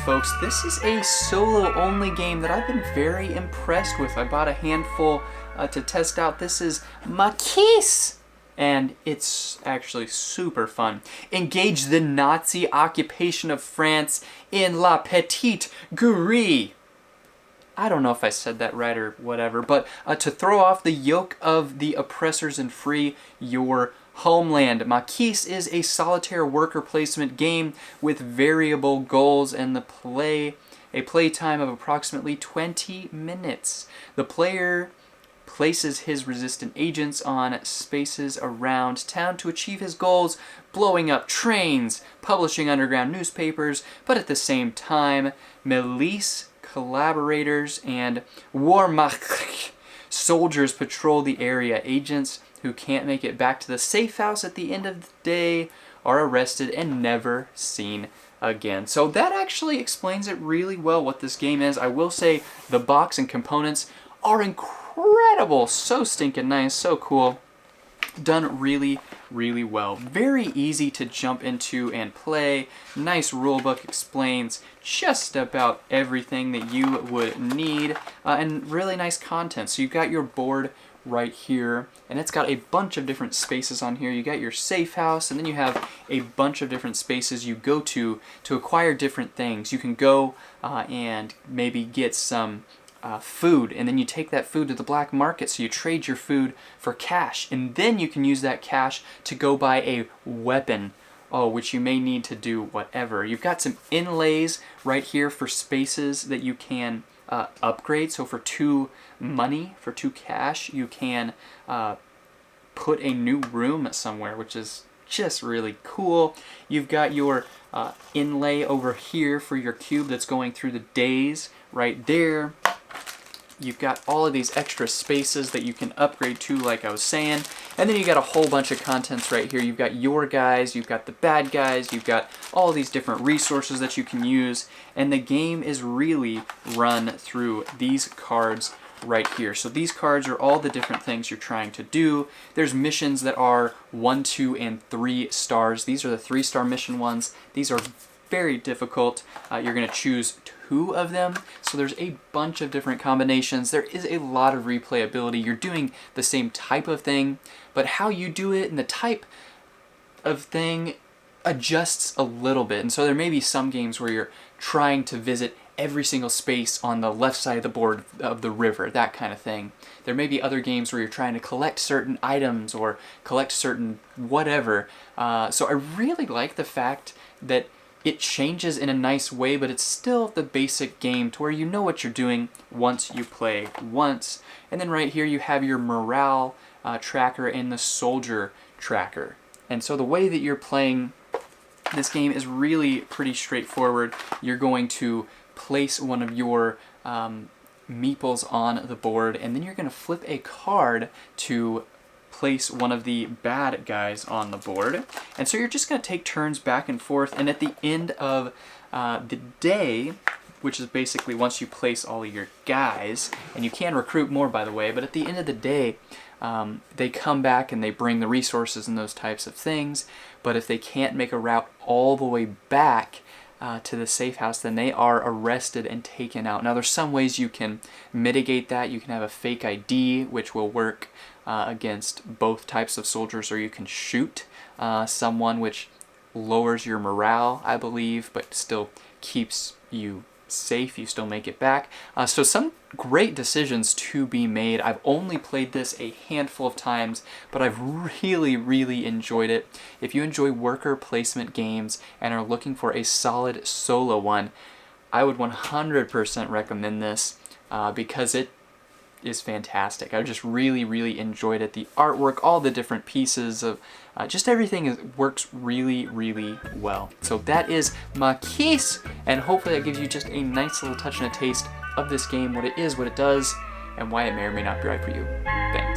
folks, this is a solo-only game that I've been very impressed with. I bought a handful to test out. This is Maquis, and it's actually super fun. Engage the Nazi occupation of France in La Petite Guerre. I don't know if I said that right or whatever, but to throw off the yoke of the oppressors and free your homeland. Maquis is a solitaire worker placement game with variable goals and a play time of approximately 20 minutes. The player places his resistant agents on spaces around town to achieve his goals, blowing up trains, publishing underground newspapers, but at the same time, milice collaborators and Wehrmacht soldiers patrol the area. Agents who can't make it back to the safe house at the end of the day are arrested and never seen again. So that actually explains it really well what this game is. I will say the box and components are incredible. So stinking nice, so cool. Done really, really well. Very easy to jump into and play. Nice rulebook, explains just about everything that you would need, and really nice content. So you've got your board right here, and it's got a bunch of different spaces on here. You got your safe house, and then you have a bunch of different spaces you go to acquire different things. You can go and maybe get some food, and then you take that food to the black market, so you trade your food for cash, and then you can use that cash to go buy a weapon, which you may need to do whatever. You've got some inlays right here for spaces that you can upgrade. So for 2 money, for 2 cash, you can put a new room somewhere, which is just really cool. You've got your inlay over here for your cube that's going through the days right there. You've got all of these extra spaces that you can upgrade to, like I was saying. And then you got a whole bunch of contents right here. You've got your guys, you've got the bad guys, you've got all these different resources that you can use. And the game is really run through these cards right here. So these cards are all the different things you're trying to do. There's missions that are 1, 2, and 3 stars. These are the 3-star mission ones. These are very difficult. You're going to choose 2 of them. So there's a bunch of different combinations. There is a lot of replayability. You're doing the same type of thing, but how you do it and the type of thing adjusts a little bit. And so there may be some games where you're trying to visit every single space on the left side of the board of the river, that kind of thing. There may be other games where you're trying to collect certain items or collect certain whatever. So I really like the fact that it changes in a nice way, but it's still the basic game to where you know what you're doing once you play once. And then right here you have your morale tracker and the soldier tracker. And so the way that you're playing this game is really pretty straightforward. You're going to place one of your meeples on the board, and then you're going to flip a card to place one of the bad guys on the board. And so you're just going to take turns back and forth, and at the end of the day, which is basically once you place all of your guys, and you can recruit more, by the way, but at the end of the day, they come back and they bring the resources and those types of things. But if they can't make a route all the way back to the safe house, then they are arrested and taken out. Now there's some ways you can mitigate that. You can have a fake ID, which will work against both types of soldiers, or you can shoot someone, which lowers your morale, I believe, but still keeps you safe. You still make it back. So some great decisions to be made. I've only played this a handful of times, but I've really, really enjoyed it. If you enjoy worker placement games and are looking for a solid solo one, I would 100% recommend this because it is fantastic. I just really, really enjoyed it. The artwork, all the different pieces of just everything works really, really well. So that is Maquis, and hopefully that gives you just a nice little touch and a taste of this game, what it is, what it does, and why it may or may not be right for you. Thanks.